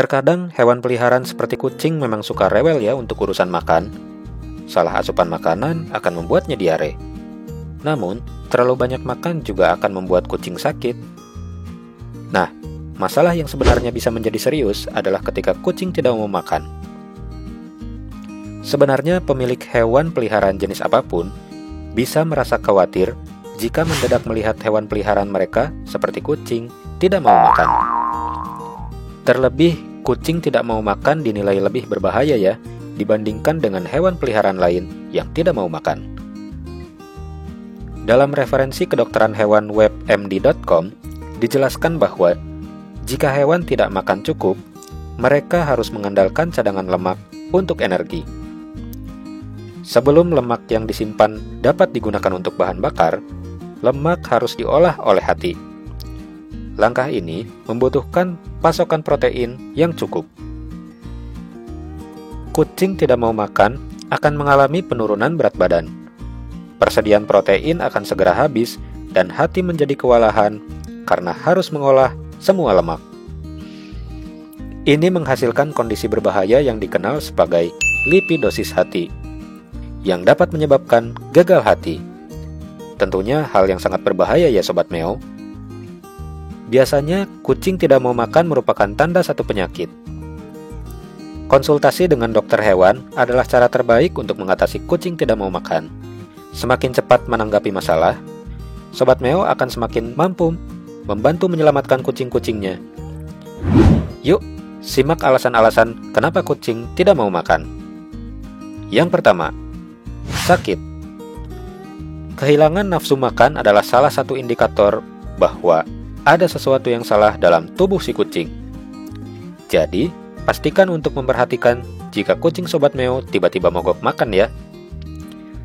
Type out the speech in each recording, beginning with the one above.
Terkadang hewan peliharaan seperti kucing memang suka rewel ya untuk urusan makan. Salah asupan makanan akan membuatnya diare. Namun, terlalu banyak makan juga akan membuat kucing sakit. Nah, masalah yang sebenarnya bisa menjadi serius adalah ketika kucing tidak mau makan. Sebenarnya pemilik hewan peliharaan jenis apapun bisa merasa khawatir jika mendadak melihat hewan peliharaan mereka seperti kucing tidak mau makan. Terlebih, kucing tidak mau makan dinilai lebih berbahaya ya dibandingkan dengan hewan peliharaan lain yang tidak mau makan. Dalam referensi kedokteran hewan web md.com, dijelaskan bahwa jika hewan tidak makan cukup, mereka harus mengandalkan cadangan lemak untuk energi. Sebelum lemak yang disimpan dapat digunakan untuk bahan bakar, lemak harus diolah oleh hati. Langkah ini membutuhkan pasokan protein yang cukup. Kucing tidak mau makan akan mengalami penurunan berat badan. Persediaan protein akan segera habis dan hati menjadi kewalahan karena harus mengolah semua lemak. Ini menghasilkan kondisi berbahaya yang dikenal sebagai lipidosis hati, yang dapat menyebabkan gagal hati. Tentunya hal yang sangat berbahaya ya Sobat Meo. Biasanya kucing tidak mau makan merupakan tanda satu penyakit. Konsultasi dengan dokter hewan adalah cara terbaik untuk mengatasi kucing tidak mau makan. Semakin cepat menanggapi masalah, Sobat Meo akan semakin mampu membantu menyelamatkan kucing-kucingnya. Yuk, simak alasan-alasan kenapa kucing tidak mau makan. Yang pertama, sakit. Kehilangan nafsu makan adalah salah satu indikator bahwa ada sesuatu yang salah dalam tubuh si kucing. Jadi, pastikan untuk memperhatikan jika kucing Sobat Meo tiba-tiba mogok makan ya.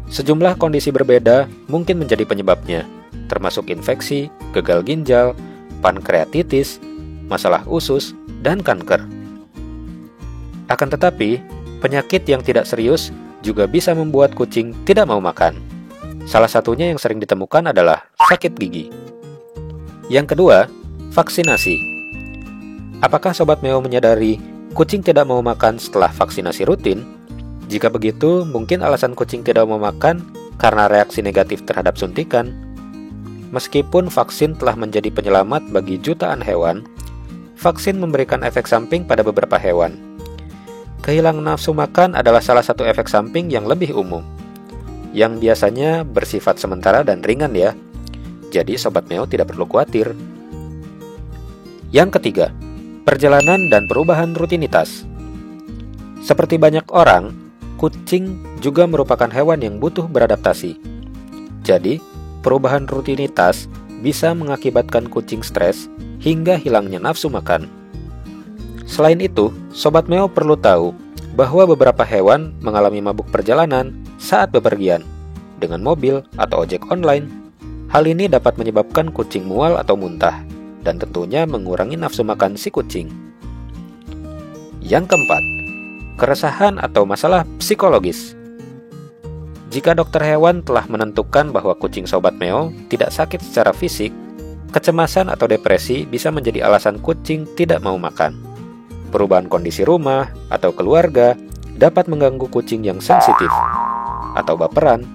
Sejumlah kondisi berbeda mungkin menjadi penyebabnya, termasuk infeksi, gagal ginjal, pankreatitis, masalah usus, dan kanker. Akan tetapi, penyakit yang tidak serius juga bisa membuat kucing tidak mau makan. Salah satunya yang sering ditemukan adalah sakit gigi. Yang kedua, vaksinasi. Apakah Sobat Meo menyadari kucing tidak mau makan setelah vaksinasi rutin? Jika begitu, mungkin alasan kucing tidak mau makan karena reaksi negatif terhadap suntikan. Meskipun vaksin telah menjadi penyelamat bagi jutaan hewan, vaksin memberikan efek samping pada beberapa hewan. Kehilangan nafsu makan adalah salah satu efek samping yang lebih umum, yang biasanya bersifat sementara dan ringan ya. Jadi Sobat Meo tidak perlu khawatir. Yang ketiga, perjalanan dan perubahan rutinitas. Seperti banyak orang, kucing juga merupakan hewan yang butuh beradaptasi. Jadi, perubahan rutinitas bisa mengakibatkan kucing stres hingga hilangnya nafsu makan. Selain itu, Sobat Meo perlu tahu bahwa beberapa hewan mengalami mabuk perjalanan saat bepergian dengan mobil atau ojek online. Hal ini dapat menyebabkan kucing mual atau muntah, dan tentunya mengurangi nafsu makan si kucing. Yang keempat, keresahan atau masalah psikologis. Jika dokter hewan telah menentukan bahwa kucing Sobat Meo tidak sakit secara fisik, kecemasan atau depresi bisa menjadi alasan kucing tidak mau makan. Perubahan kondisi rumah atau keluarga dapat mengganggu kucing yang sensitif atau baperan.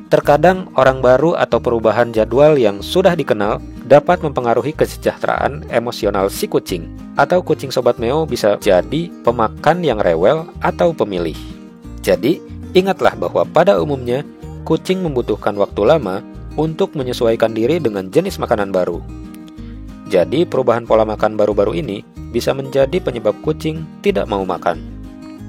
Terkadang orang baru atau perubahan jadwal yang sudah dikenal dapat mempengaruhi kesejahteraan emosional si kucing. Atau kucing Sobat Meo bisa jadi pemakan yang rewel atau pemilih. Jadi, ingatlah bahwa pada umumnya, kucing membutuhkan waktu lama untuk menyesuaikan diri dengan jenis makanan baru. Jadi, perubahan pola makan baru-baru ini bisa menjadi penyebab kucing tidak mau makan.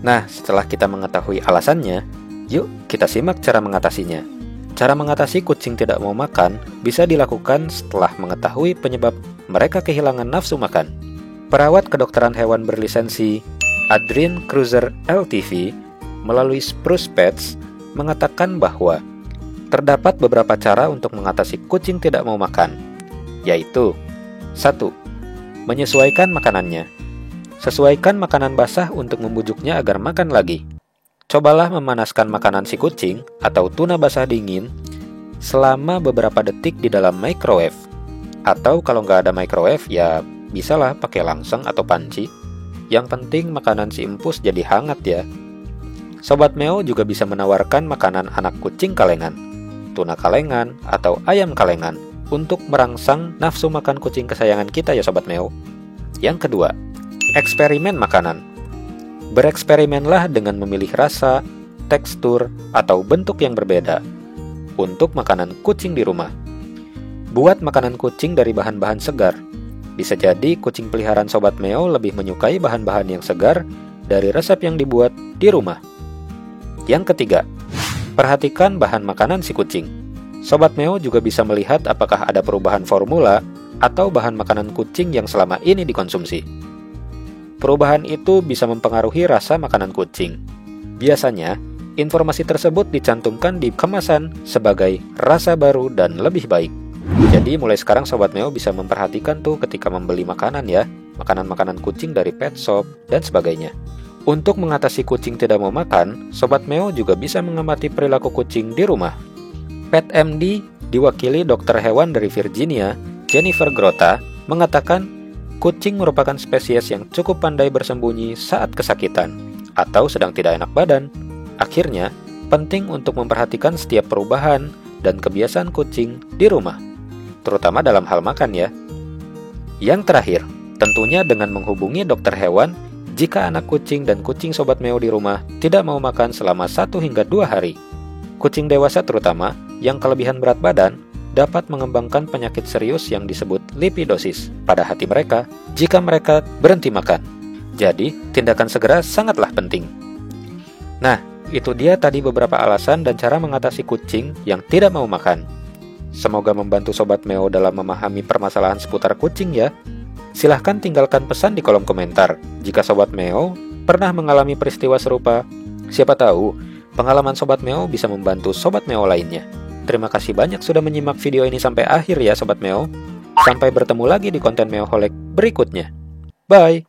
Nah, setelah kita mengetahui alasannya, yuk kita simak cara mengatasinya. Cara mengatasi kucing tidak mau makan bisa dilakukan setelah mengetahui penyebab mereka kehilangan nafsu makan. Perawat kedokteran hewan berlisensi Adrian Cruiser LTV melalui Spruce Pets mengatakan bahwa terdapat beberapa cara untuk mengatasi kucing tidak mau makan, yaitu 1. Menyesuaikan makanannya. Sesuaikan makanan basah untuk membujuknya agar makan lagi. Cobalah memanaskan makanan si kucing atau tuna basah dingin selama beberapa detik di dalam microwave. Atau kalau nggak ada microwave, ya bisalah pakai langseng atau panci. Yang penting makanan si empus jadi hangat ya. Sobat Meo juga bisa menawarkan makanan anak kucing kalengan, tuna kalengan, atau ayam kalengan untuk merangsang nafsu makan kucing kesayangan kita ya Sobat Meo. Yang kedua, eksperimen makanan. Bereksperimenlah dengan memilih rasa, tekstur, atau bentuk yang berbeda untuk makanan kucing di rumah. Buat makanan kucing dari bahan-bahan segar. Bisa jadi kucing peliharaan Sobat Meo lebih menyukai bahan-bahan yang segar dari resep yang dibuat di rumah. Yang ketiga, perhatikan bahan makanan si kucing. Sobat Meo juga bisa melihat apakah ada perubahan formula atau bahan makanan kucing yang selama ini dikonsumsi. Perubahan itu bisa mempengaruhi rasa makanan kucing. Biasanya, informasi tersebut dicantumkan di kemasan sebagai rasa baru dan lebih baik. Jadi mulai sekarang Sobat Meo bisa memperhatikan tuh ketika membeli makanan ya, makanan-makanan kucing dari pet shop dan sebagainya. Untuk mengatasi kucing tidak mau makan, Sobat Meo juga bisa mengamati perilaku kucing di rumah. Pet MD diwakili dokter hewan dari Virginia, Jennifer Grotta, mengatakan kucing merupakan spesies yang cukup pandai bersembunyi saat kesakitan atau sedang tidak enak badan. Akhirnya, penting untuk memperhatikan setiap perubahan dan kebiasaan kucing di rumah, terutama dalam hal makan ya. Yang terakhir, tentunya dengan menghubungi dokter hewan jika anak kucing dan kucing Sobat Meo di rumah tidak mau makan selama 1 hingga 2 hari. Kucing dewasa terutama yang kelebihan berat badan dapat mengembangkan penyakit serius yang disebut lipidosis pada hati mereka jika mereka berhenti makan. Jadi, tindakan segera sangatlah penting. Nah, itu dia tadi beberapa alasan dan cara mengatasi kucing yang tidak mau makan. Semoga membantu Sobat Meo dalam memahami permasalahan seputar kucing ya. Silahkan tinggalkan pesan di kolom komentar jika Sobat Meo pernah mengalami peristiwa serupa. Siapa tahu, pengalaman Sobat Meo bisa membantu Sobat Meo lainnya. Terima kasih banyak sudah menyimak video ini sampai akhir ya Sobat Meo. Sampai bertemu lagi di konten Meoholic berikutnya. Bye!